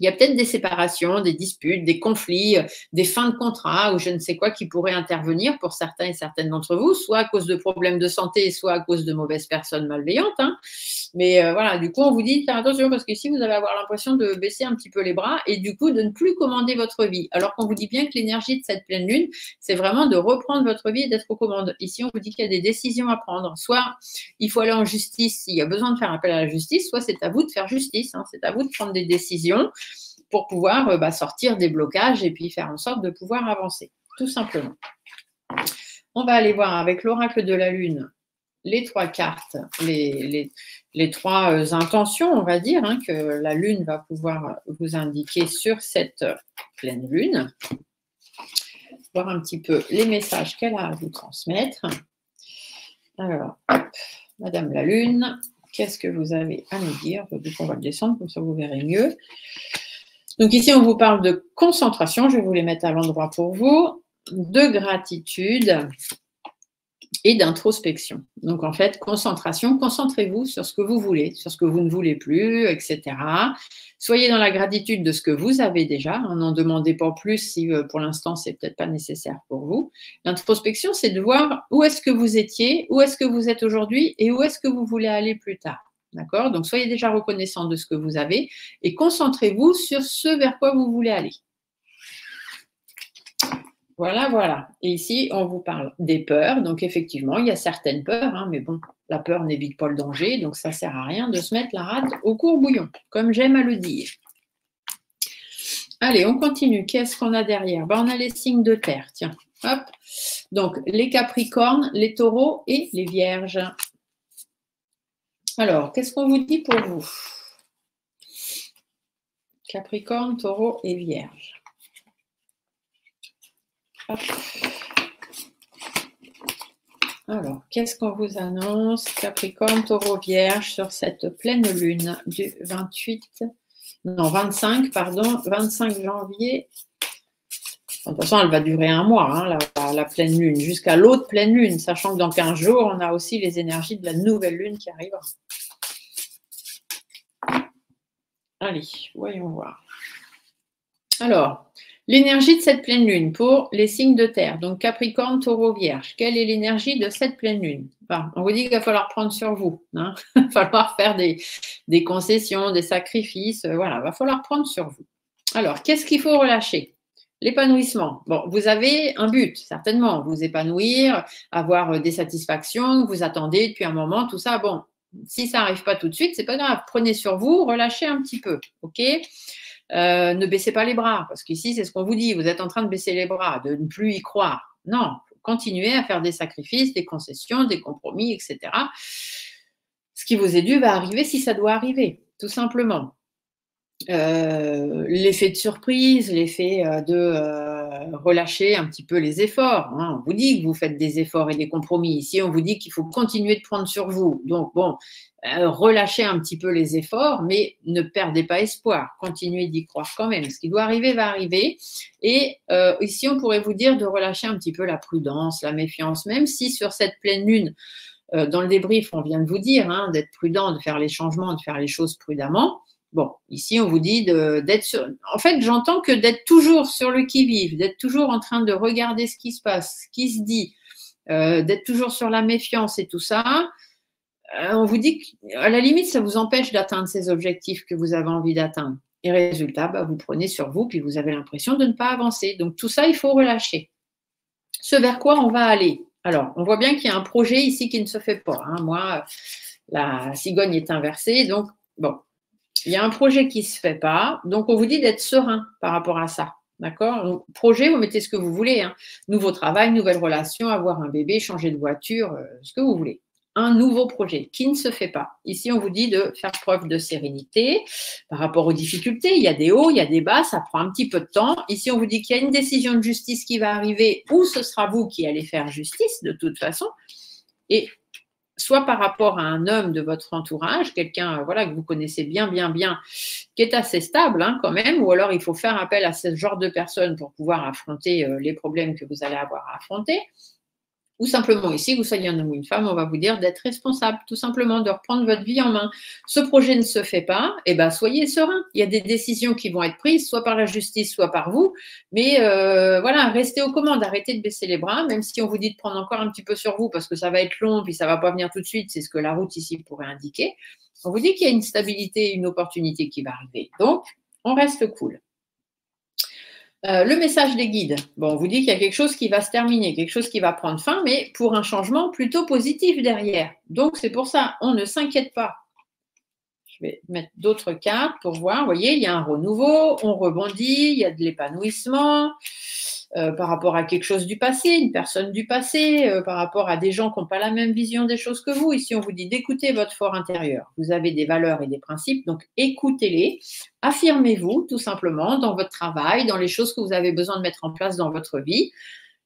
Il y a peut-être des séparations, des disputes, des conflits, des fins de contrat ou je ne sais quoi qui pourraient intervenir pour certains et certaines d'entre vous, soit à cause de problèmes de santé, soit à cause de mauvaises personnes malveillantes. Hein. Mais voilà, du coup, on vous dit de faire attention parce que si vous allez avoir l'impression de baisser un petit peu les bras et du coup de ne plus commander votre vie. Alors qu'on vous dit bien que l'énergie de cette pleine lune, c'est vraiment de reprendre votre vie et d'être aux commandes. Ici, on vous dit qu'il y a des décisions à prendre. Soit il faut aller en justice s'il y a besoin de faire appel à la justice, soit c'est à vous de faire justice. Hein. C'est à vous de prendre des décisions pour pouvoir sortir des blocages et puis faire en sorte de pouvoir avancer, tout simplement. On va aller voir avec l'oracle de la Lune les 3 cartes, les 3 intentions, on va dire, hein, que la Lune va pouvoir vous indiquer sur cette pleine Lune. Voir un petit peu les messages qu'elle a à vous transmettre. Alors, hop, Madame la Lune, qu'est-ce que vous avez à nous dire? Du coup, on va le descendre, comme ça vous verrez mieux. Donc ici, on vous parle de concentration, je vais vous les mettre à l'endroit pour vous, de gratitude et d'introspection. Donc en fait, concentration, concentrez-vous sur ce que vous voulez, sur ce que vous ne voulez plus, etc. Soyez dans la gratitude de ce que vous avez déjà, n'en demandez pas plus si pour l'instant, c'est peut-être pas nécessaire pour vous. L'introspection, c'est de voir où est-ce que vous étiez, où est-ce que vous êtes aujourd'hui et où est-ce que vous voulez aller plus tard. D'accord? Donc, soyez déjà reconnaissant de ce que vous avez et concentrez-vous sur ce vers quoi vous voulez aller. Voilà, voilà. Et ici, on vous parle des peurs. Donc, effectivement, il y a certaines peurs, hein, mais bon, la peur n'évite pas le danger, donc ça ne sert à rien de se mettre la rate au courbouillon, comme j'aime à le dire. Allez, on continue. Qu'est-ce qu'on a derrière? On a les signes de terre, tiens. Hop. Donc, les Capricornes, les Taureaux et les Vierges. Alors, qu'est-ce qu'on vous dit pour vous? Capricorne, Taureau et Vierge. Hop. Alors, qu'est-ce qu'on vous annonce? Capricorne, Taureau, Vierge sur cette pleine lune du 25 janvier. De toute façon, elle va durer un mois, hein, la pleine lune, jusqu'à l'autre pleine lune, sachant que dans 15 jours, on a aussi les énergies de la nouvelle lune qui arrivera. Allez, voyons voir. Alors, l'énergie de cette pleine lune pour les signes de terre, donc Capricorne, Taureau, Vierge. Quelle est l'énergie de cette pleine lune? Enfin, on vous dit qu'il va falloir prendre sur vous. Hein. Il va falloir faire des concessions, des sacrifices. Voilà, il va falloir prendre sur vous. Alors, qu'est-ce qu'il faut relâcher? L'épanouissement. Bon, vous avez un but, certainement. Vous épanouir, avoir des satisfactions, vous attendez depuis un moment, tout ça. Bon, si ça n'arrive pas tout de suite, c'est pas grave. Prenez sur vous, relâchez un petit peu. OK? Ne baissez pas les bras, parce qu'ici, c'est ce qu'on vous dit. Vous êtes en train de baisser les bras, de ne plus y croire. Non, continuez à faire des sacrifices, des concessions, des compromis, etc. Ce qui vous est dû va arriver si ça doit arriver, tout simplement. L'effet de surprise, l'effet de relâcher un petit peu les efforts. Hein. On vous dit que vous faites des efforts et des compromis. Ici, on vous dit qu'il faut continuer de prendre sur vous. Donc, bon, relâchez un petit peu les efforts, mais ne perdez pas espoir. Continuez d'y croire quand même. Ce qui doit arriver va arriver. Et ici, on pourrait vous dire de relâcher un petit peu la prudence, la méfiance, même si sur cette pleine lune, dans le débrief, on vient de vous dire hein, d'être prudent, de faire les changements, de faire les choses prudemment. Bon, ici, on vous dit d'être sur… En fait, j'entends que d'être toujours sur le qui-vive, d'être toujours en train de regarder ce qui se passe, ce qui se dit, d'être toujours sur la méfiance et tout ça, on vous dit qu'à la limite, ça vous empêche d'atteindre ces objectifs que vous avez envie d'atteindre. Et résultat, vous prenez sur vous, puis vous avez l'impression de ne pas avancer. Donc, tout ça, il faut relâcher. Ce vers quoi on va aller? Alors, on voit bien qu'il y a un projet ici qui ne se fait pas. Hein. Moi, la cigogne est inversée, donc, bon. Il y a un projet qui ne se fait pas, donc on vous dit d'être serein par rapport à ça. D'accord? Donc, projet, vous mettez ce que vous voulez. Hein. Nouveau travail, nouvelle relation, avoir un bébé, changer de voiture, ce que vous voulez. Un nouveau projet qui ne se fait pas. Ici, on vous dit de faire preuve de sérénité par rapport aux difficultés. Il y a des hauts, il y a des bas, ça prend un petit peu de temps. Ici, on vous dit qu'il y a une décision de justice qui va arriver ou ce sera vous qui allez faire justice de toute façon. Et soit par rapport à un homme de votre entourage, quelqu'un voilà, que vous connaissez bien, qui est assez stable hein, quand même, ou alors il faut faire appel à ce genre de personnes pour pouvoir affronter les problèmes que vous allez avoir à affronter. Ou simplement ici, que vous soyez un homme ou une femme, on va vous dire d'être responsable, tout simplement, de reprendre votre vie en main. Ce projet ne se fait pas, eh ben, soyez serein. Il y a des décisions qui vont être prises, soit par la justice, soit par vous. Mais voilà, restez aux commandes, arrêtez de baisser les bras, même si on vous dit de prendre encore un petit peu sur vous, parce que ça va être long, puis ça ne va pas venir tout de suite, c'est ce que la route ici pourrait indiquer. On vous dit qu'il y a une stabilité, une opportunité qui va arriver. Donc, on reste cool. Le message des guides. Bon, on vous dit qu'il y a quelque chose qui va se terminer, quelque chose qui va prendre fin, mais pour un changement plutôt positif derrière. Donc, c'est pour ça, on ne s'inquiète pas. Je vais mettre d'autres cartes pour voir. Vous voyez, il y a un renouveau, on rebondit, il y a de l'épanouissement par rapport à quelque chose du passé, une personne du passé, par rapport à des gens qui n'ont pas la même vision des choses que vous. Ici, on vous dit d'écouter votre fort intérieur. Vous avez des valeurs et des principes, donc écoutez-les. Affirmez-vous tout simplement dans votre travail, dans les choses que vous avez besoin de mettre en place dans votre vie.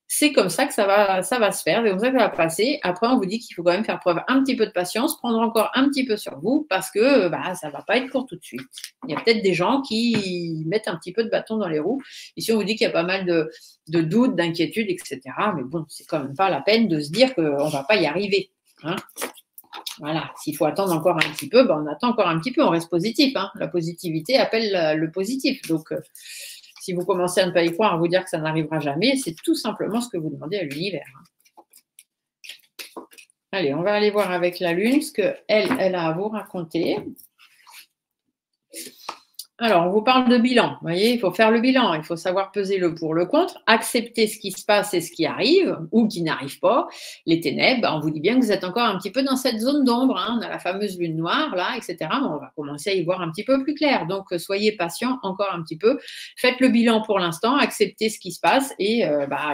C'est comme ça que ça va se faire, c'est comme ça que ça va passer. Après, on vous dit qu'il faut quand même faire preuve un petit peu de patience, prendre encore un petit peu sur vous parce que ça ne va pas être pour tout de suite. Il y a peut-être des gens qui mettent un petit peu de bâton dans les roues. Ici, on vous dit qu'il y a pas mal de doutes, d'inquiétudes, etc. Mais bon, c'est quand même pas la peine de se dire qu'on ne va pas y arriver. Hein. Voilà, s'il faut attendre encore un petit peu, on attend encore un petit peu, on reste positif. Hein. La positivité appelle le positif. Donc, si vous commencez à ne pas y croire, à vous dire que ça n'arrivera jamais, c'est tout simplement ce que vous demandez à l'univers. Allez, on va aller voir avec la Lune ce qu'elle a à vous raconter. Alors, on vous parle de bilan. Vous voyez, il faut faire le bilan. Il faut savoir peser le pour, le contre, accepter ce qui se passe et ce qui arrive ou qui n'arrive pas. Les ténèbres, on vous dit bien que vous êtes encore un petit peu dans cette zone d'ombre. Hein. On a la fameuse lune noire, là, etc. Mais on va commencer à y voir un petit peu plus clair. Donc, soyez patient encore un petit peu. Faites le bilan pour l'instant, acceptez ce qui se passe. Et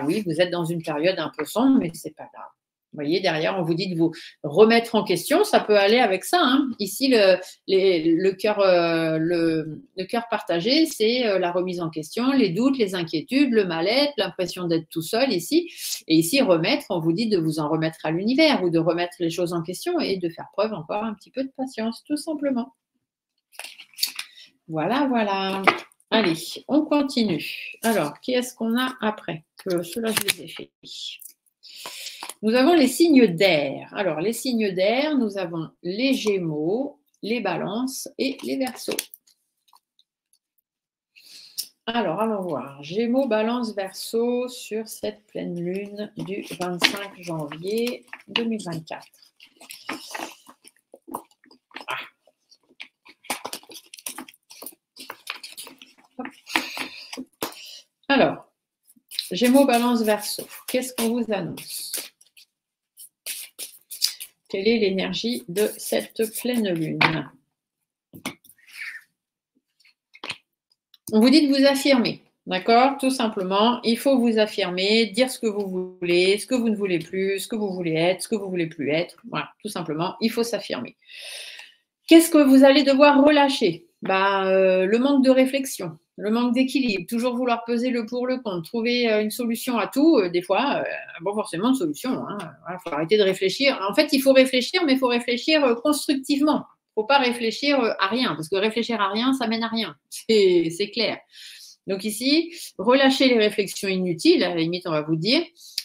oui, vous êtes dans une période un peu sombre, mais c'est pas grave. Vous voyez, derrière, on vous dit de vous remettre en question. Ça peut aller avec ça. Hein. Ici, le cœur partagé, c'est la remise en question, les doutes, les inquiétudes, le mal-être, l'impression d'être tout seul ici. Et ici, remettre, on vous dit de vous en remettre à l'univers ou de remettre les choses en question et de faire preuve encore un petit peu de patience, tout simplement. Voilà, voilà. Allez, on continue. Alors, qui est-ce qu'on a après? Ceux-là, je les ai faits. Nous avons les signes d'air. Alors, les signes d'air, nous avons les Gémeaux, les Balances et les Verseaux. Alors, allons voir. Gémeaux, Balance, Verseau sur cette pleine lune du 25 janvier 2024. Alors, Gémeaux, Balance, Verseau, qu'est-ce qu'on vous annonce? Quelle est l'énergie de cette pleine lune? On vous dit de vous affirmer, d'accord? Tout simplement, il faut vous affirmer, dire ce que vous voulez, ce que vous ne voulez plus, ce que vous voulez être, ce que vous ne voulez plus être. Voilà, tout simplement, il faut s'affirmer. Qu'est-ce que vous allez devoir relâcher? Le manque de réflexion, le manque d'équilibre, toujours vouloir peser le pour, le contre, trouver une solution à tout, des fois, forcément de solution. Hein. Voilà, faut arrêter de réfléchir. En fait, il faut réfléchir, mais il faut réfléchir constructivement. Il ne faut pas réfléchir à rien, parce que réfléchir à rien, ça mène à rien. C'est clair. Donc ici, relâchez les réflexions inutiles, à la limite, on va vous dire.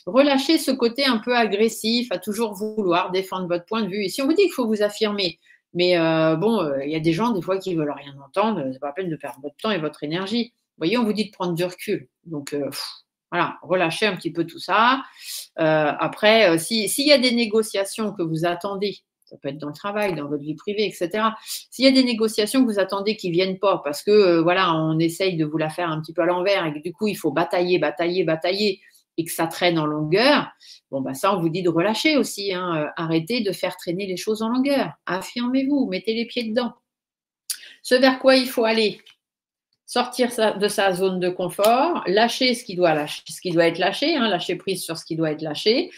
Relâchez ce côté un peu agressif, à toujours vouloir défendre votre point de vue. Ici, on vous dit qu'il faut vous affirmer. Mais il y a des gens, des fois, qui ne veulent rien entendre. Ce n'est pas la peine de perdre votre temps et votre énergie. Vous voyez, on vous dit de prendre du recul. Donc, voilà, relâchez un petit peu tout ça. Après, s'il y a des négociations que vous attendez, ça peut être dans le travail, dans votre vie privée, etc. S'il y a des négociations que vous attendez qui ne viennent pas parce que, on essaye de vous la faire un petit peu à l'envers et que du coup, il faut batailler et que ça traîne en longueur, ça, on vous dit de relâcher aussi. Hein. Arrêtez de faire traîner les choses en longueur. Affirmez-vous, mettez les pieds dedans. Ce vers quoi il faut aller? Sortir de sa zone de confort, lâcher ce qui doit être lâché, hein, lâcher prise sur ce qui doit être lâché,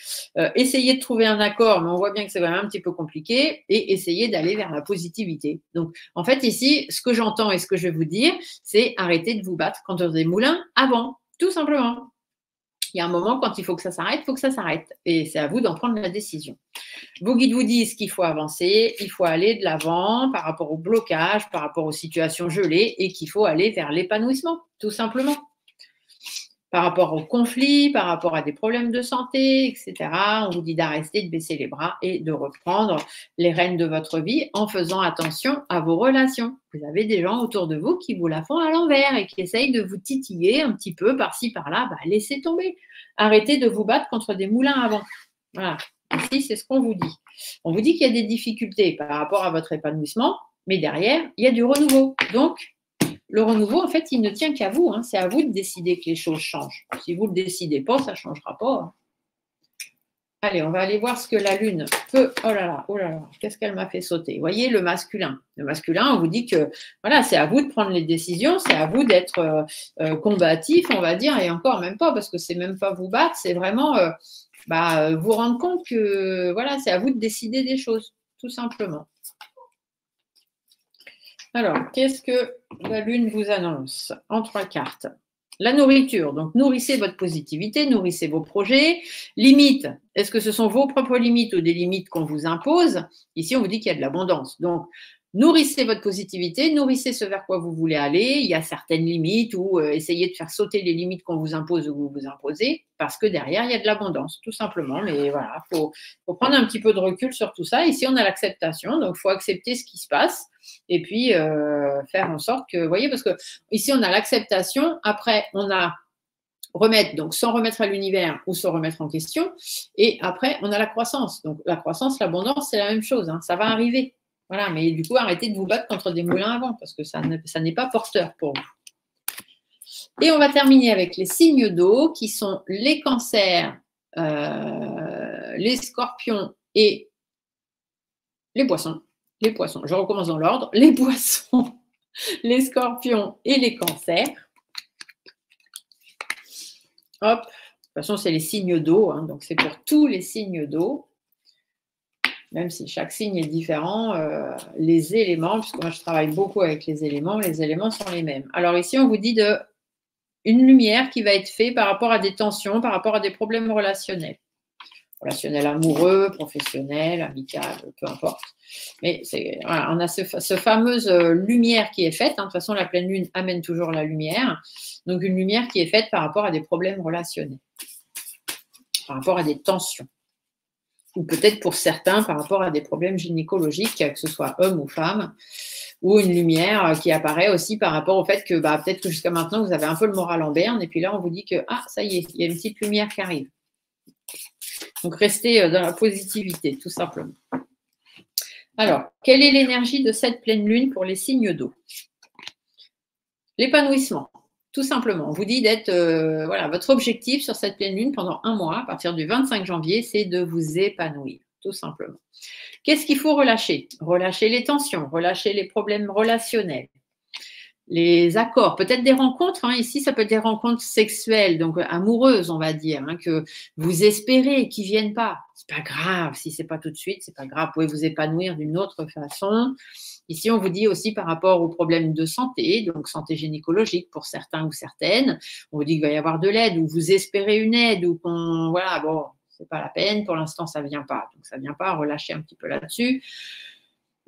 essayer de trouver un accord, mais on voit bien que c'est quand même un petit peu compliqué, et essayer d'aller vers la positivité. Donc, en fait, ici, ce que j'entends et ce que je vais vous dire, c'est arrêter de vous battre contre des moulins avant, tout simplement. Il y a un moment, quand il faut que ça s'arrête, il faut que ça s'arrête. Et c'est à vous d'en prendre la décision. Vos guides vous disent qu'il faut avancer, il faut aller de l'avant par rapport au blocage, par rapport aux situations gelées et qu'il faut aller vers l'épanouissement, tout simplement. Par rapport aux conflits, par rapport à des problèmes de santé, etc. On vous dit d'arrêter, de baisser les bras et de reprendre les rênes de votre vie en faisant attention à vos relations. Vous avez des gens autour de vous qui vous la font à l'envers et qui essayent de vous titiller un petit peu par-ci, par-là. Bah, laissez tomber. Arrêtez de vous battre contre des moulins à vent. Voilà. Ici, c'est ce qu'on vous dit. On vous dit qu'il y a des difficultés par rapport à votre épanouissement, mais derrière, il y a du renouveau. Donc, le renouveau, en fait, il ne tient qu'à vous. Hein. C'est à vous de décider que les choses changent. Si vous ne le décidez pas, ça ne changera pas. Hein. Allez, on va aller voir ce que la Lune peut. Oh là là, qu'est-ce qu'elle m'a fait sauter? Vous voyez, le masculin. Le masculin, on vous dit que voilà, c'est à vous de prendre les décisions, c'est à vous d'être combatif, on va dire, et encore même pas, parce que c'est même pas vous battre, c'est vraiment vous rendre compte que voilà, c'est à vous de décider des choses, tout simplement. Alors, qu'est-ce que la Lune vous annonce en 3 cartes? La nourriture, donc nourrissez votre positivité, nourrissez vos projets. Limites, est-ce que ce sont vos propres limites ou des limites qu'on vous impose? Ici, on vous dit qu'il y a de l'abondance. Donc, nourrissez votre positivité, nourrissez ce vers quoi vous voulez aller. Il y a certaines limites ou essayez de faire sauter les limites qu'on vous impose ou vous vous imposez parce que derrière, il y a de l'abondance, tout simplement. Mais voilà, il faut prendre un petit peu de recul sur tout ça. Ici, on a l'acceptation, donc il faut accepter ce qui se passe et puis faire en sorte que, vous voyez, parce que ici, on a l'acceptation. Après, on a remettre, donc sans remettre à l'univers ou se remettre en question. Et après, on a la croissance. Donc, la croissance, l'abondance, c'est la même chose. Hein, ça va arriver. Voilà, mais du coup, arrêtez de vous battre contre des moulins à vent parce que ça n'est pas porteur pour vous. Et on va terminer avec les signes d'eau qui sont les cancers, les scorpions et les poissons. Les poissons, je recommence dans l'ordre. Les poissons, les scorpions et les cancers. Hop, de toute façon, c'est les signes d'eau, hein, donc c'est pour tous les signes d'eau. Même si chaque signe est différent, les éléments, puisque moi je travaille beaucoup avec les éléments sont les mêmes. Alors ici, on vous dit une lumière qui va être faite par rapport à des tensions, par rapport à des problèmes relationnels. Relationnel amoureux, professionnel, amical, peu importe. Mais voilà, on a ce fameuse lumière qui est faite. Hein. De toute façon, la pleine lune amène toujours la lumière. Donc, une lumière qui est faite par rapport à des problèmes relationnels, par rapport à des tensions. Ou peut-être pour certains, par rapport à des problèmes gynécologiques, que ce soit homme ou femme. Ou une lumière qui apparaît aussi par rapport au fait que peut-être que jusqu'à maintenant, vous avez un peu le moral en berne. Et puis là, on vous dit que, ça y est, il y a une petite lumière qui arrive. Donc, restez dans la positivité, tout simplement. Alors, quelle est l'énergie de cette pleine lune pour les signes d'eau? L'épanouissement, tout simplement. On vous dit d'être, votre objectif sur cette pleine lune pendant 1 mois, à partir du 25 janvier, c'est de vous épanouir, tout simplement. Qu'est-ce qu'il faut relâcher? Relâcher les tensions, relâcher les problèmes relationnels. Les accords, peut-être des rencontres, hein, ici ça peut être des rencontres sexuelles, donc amoureuses on va dire, hein, que vous espérez qui ne viennent pas. C'est pas grave, si c'est pas tout de suite, c'est pas grave, vous pouvez vous épanouir d'une autre façon. Ici on vous dit aussi par rapport aux problèmes de santé, donc santé gynécologique pour certains ou certaines, on vous dit qu'il va y avoir de l'aide ou vous espérez une aide ou qu'on, voilà, bon, c'est pas la peine, pour l'instant ça vient pas, donc ça vient pas, relâcher un petit peu là-dessus.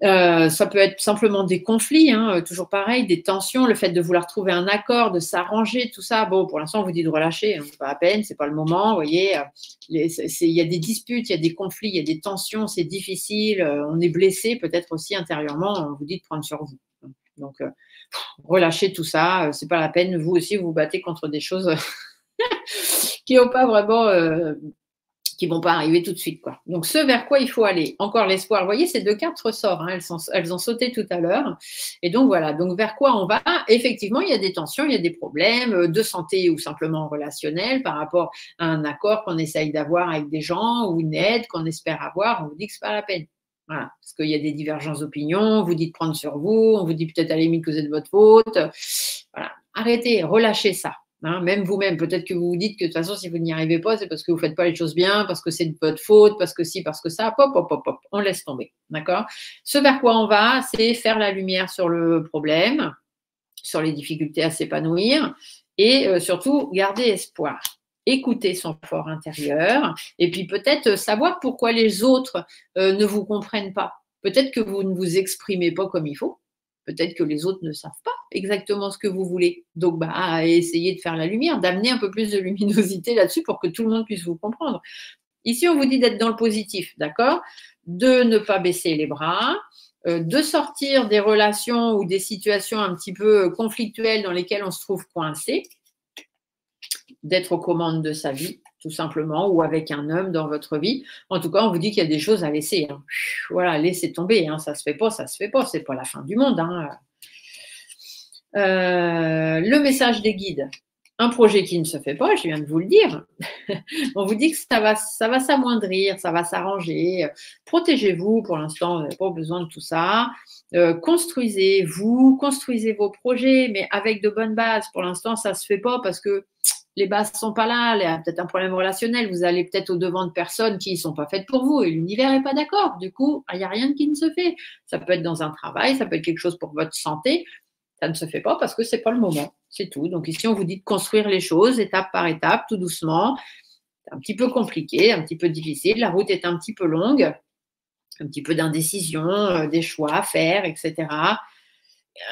Ça peut être simplement des conflits, hein, toujours pareil, des tensions, le fait de vouloir trouver un accord, de s'arranger, tout ça. Bon, pour l'instant, on vous dit de relâcher, hein, c'est pas la peine, c'est pas le moment. Vous voyez, il y a des disputes, il y a des conflits, il y a des tensions, c'est difficile, on est blessé peut-être aussi intérieurement, on vous dit de prendre sur vous. Donc, relâchez tout ça, c'est pas la peine. Vous aussi, vous vous battez contre des choses qui n'ont pas vraiment... qui ne vont pas arriver tout de suite, quoi. Donc, ce vers quoi il faut aller. Encore l'espoir. Vous voyez, ces 2 cartes ressortent. Hein, elles ont sauté tout à l'heure. Et donc, voilà. Donc, vers quoi on va? Effectivement, il y a des tensions, il y a des problèmes de santé ou simplement relationnels par rapport à un accord qu'on essaye d'avoir avec des gens ou une aide qu'on espère avoir. On vous dit que ce n'est pas la peine. Voilà. Parce qu'il y a des divergences d'opinion. On vous dit de prendre sur vous. On vous dit peut-être à la limite que c'est de votre faute. Voilà. Arrêtez, relâchez ça. Hein, même vous-même, peut-être que vous vous dites que de toute façon, si vous n'y arrivez pas, c'est parce que vous ne faites pas les choses bien, parce que c'est de votre faute, parce que si, parce que ça, pop, pop, pop, pop, on laisse tomber. D'accord? Ce vers quoi on va, c'est faire la lumière sur le problème, sur les difficultés à s'épanouir et surtout garder espoir. écouter son fort intérieur et puis peut-être savoir pourquoi les autres ne vous comprennent pas. Peut-être que vous ne vous exprimez pas comme il faut. Peut-être que les autres ne savent pas exactement ce que vous voulez. Donc, bah, essayez de faire la lumière, d'amener un peu plus de luminosité là-dessus pour que tout le monde puisse vous comprendre. Ici, on vous dit d'être dans le positif, d'accord? De ne pas baisser les bras, de sortir des relations ou des situations un petit peu conflictuelles dans lesquelles on se trouve coincé, d'être aux commandes de sa vie, tout simplement, ou avec un homme dans votre vie. En tout cas, on vous dit qu'il y a des choses à laisser. Hein. Voilà, laissez tomber. Hein. Ça se fait pas, ça se fait pas. C'est pas la fin du monde. Hein. Le message des guides. Un projet qui ne se fait pas, je viens de vous le dire. On vous dit que ça va s'amoindrir, ça va s'arranger. Protégez-vous, pour l'instant, vous n'avez pas besoin de tout ça. Construisez-vous, construisez vos projets, mais avec de bonnes bases. Pour l'instant, ça ne se fait pas parce que les bases ne sont pas là. Il y a peut-être un problème relationnel. Vous allez peut-être au-devant de personnes qui ne sont pas faites pour vous et l'univers n'est pas d'accord. Du coup, il n'y a rien qui ne se fait. Ça peut être dans un travail, ça peut être quelque chose pour votre santé. Ça ne se fait pas parce que ce n'est pas le moment. C'est tout. Donc ici, on vous dit de construire les choses étape par étape, tout doucement. C'est un petit peu compliqué, un petit peu difficile. La route est un petit peu longue, un petit peu d'indécision, des choix à faire, etc.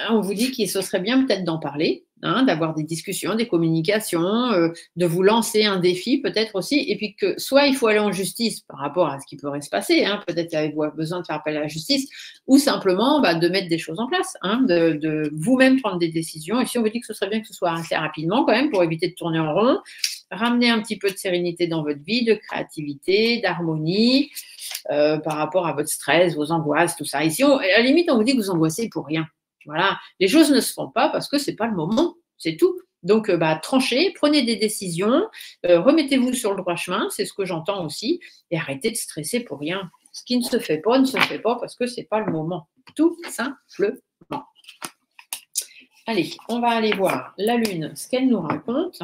On vous dit que ce serait bien peut-être d'en parler, hein, d'avoir des discussions, des communications, de vous lancer un défi peut-être aussi, et puis que soit il faut aller en justice par rapport à ce qui pourrait se passer, hein, peut-être avez-vous besoin de faire appel à la justice, ou simplement de mettre des choses en place, hein, de vous-même prendre des décisions. Ici, on vous dit que ce serait bien que ce soit assez rapidement quand même pour éviter de tourner en rond, ramener un petit peu de sérénité dans votre vie, de créativité, d'harmonie par rapport à votre stress, vos angoisses, tout ça. Ici, à la limite, on vous dit que vous angoissez pour rien. Voilà, les choses ne se font pas parce que ce n'est pas le moment, c'est tout. Donc, tranchez, prenez des décisions, remettez-vous sur le droit chemin, c'est ce que j'entends aussi, et arrêtez de stresser pour rien. Ce qui ne se fait pas parce que ce n'est pas le moment, tout simplement. Allez, on va aller voir la Lune, ce qu'elle nous raconte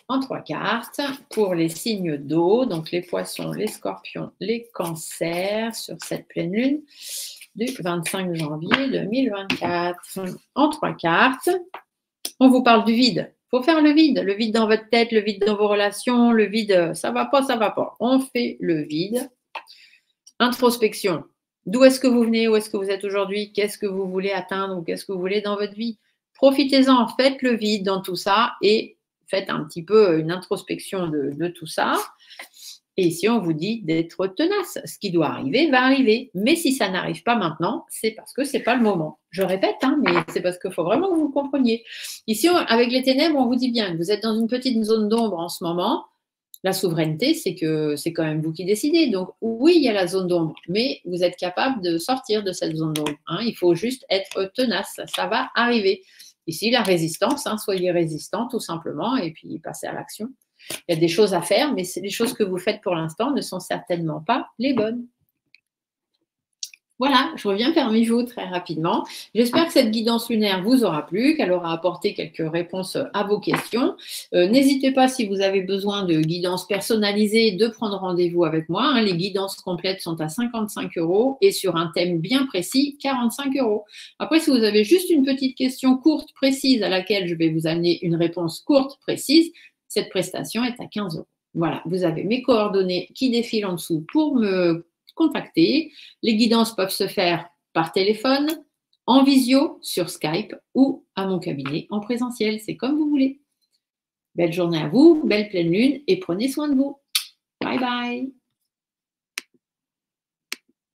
en 3 cartes pour les signes d'eau, donc les poissons, les scorpions, les cancers sur cette pleine Lune du 25 janvier 2024. En 3 cartes, on vous parle du vide. Il faut faire le vide dans votre tête, le vide dans vos relations, le vide, ça va pas, ça va pas. On fait le vide. Introspection. D'où est-ce que vous venez, où est-ce que vous êtes aujourd'hui, qu'est-ce que vous voulez atteindre ou qu'est-ce que vous voulez dans votre vie. Profitez-en, faites le vide dans tout ça et faites un petit peu une introspection de tout ça. Et ici, on vous dit d'être tenace. Ce qui doit arriver va arriver. Mais si ça n'arrive pas maintenant, c'est parce que ce n'est pas le moment. Je répète, hein, mais c'est parce qu'il faut vraiment que vous le compreniez. Ici, avec les ténèbres, on vous dit bien que vous êtes dans une petite zone d'ombre en ce moment. La souveraineté, c'est que c'est quand même vous qui décidez. Donc, oui, il y a la zone d'ombre, mais vous êtes capable de sortir de cette zone d'ombre. Hein. Il faut juste être tenace. Ça va arriver. Ici, la résistance, hein, soyez résistant tout simplement et puis passez à l'action. Il y a des choses à faire, mais les choses que vous faites pour l'instant ne sont certainement pas les bonnes. Voilà, je reviens parmi vous très rapidement. J'espère que cette guidance lunaire vous aura plu, qu'elle aura apporté quelques réponses à vos questions. N'hésitez pas, si vous avez besoin de guidance personnalisée, de prendre rendez-vous avec moi. Hein. Les guidances complètes sont à 55 € et sur un thème bien précis, 45 €. Après, si vous avez juste une petite question courte, précise, à laquelle je vais vous amener une réponse courte, précise, cette prestation est à 15 €. Voilà, vous avez mes coordonnées qui défilent en dessous pour me contacter. Les guidances peuvent se faire par téléphone, en visio, sur Skype ou à mon cabinet en présentiel. C'est comme vous voulez. Belle journée à vous, belle pleine lune et prenez soin de vous. Bye bye.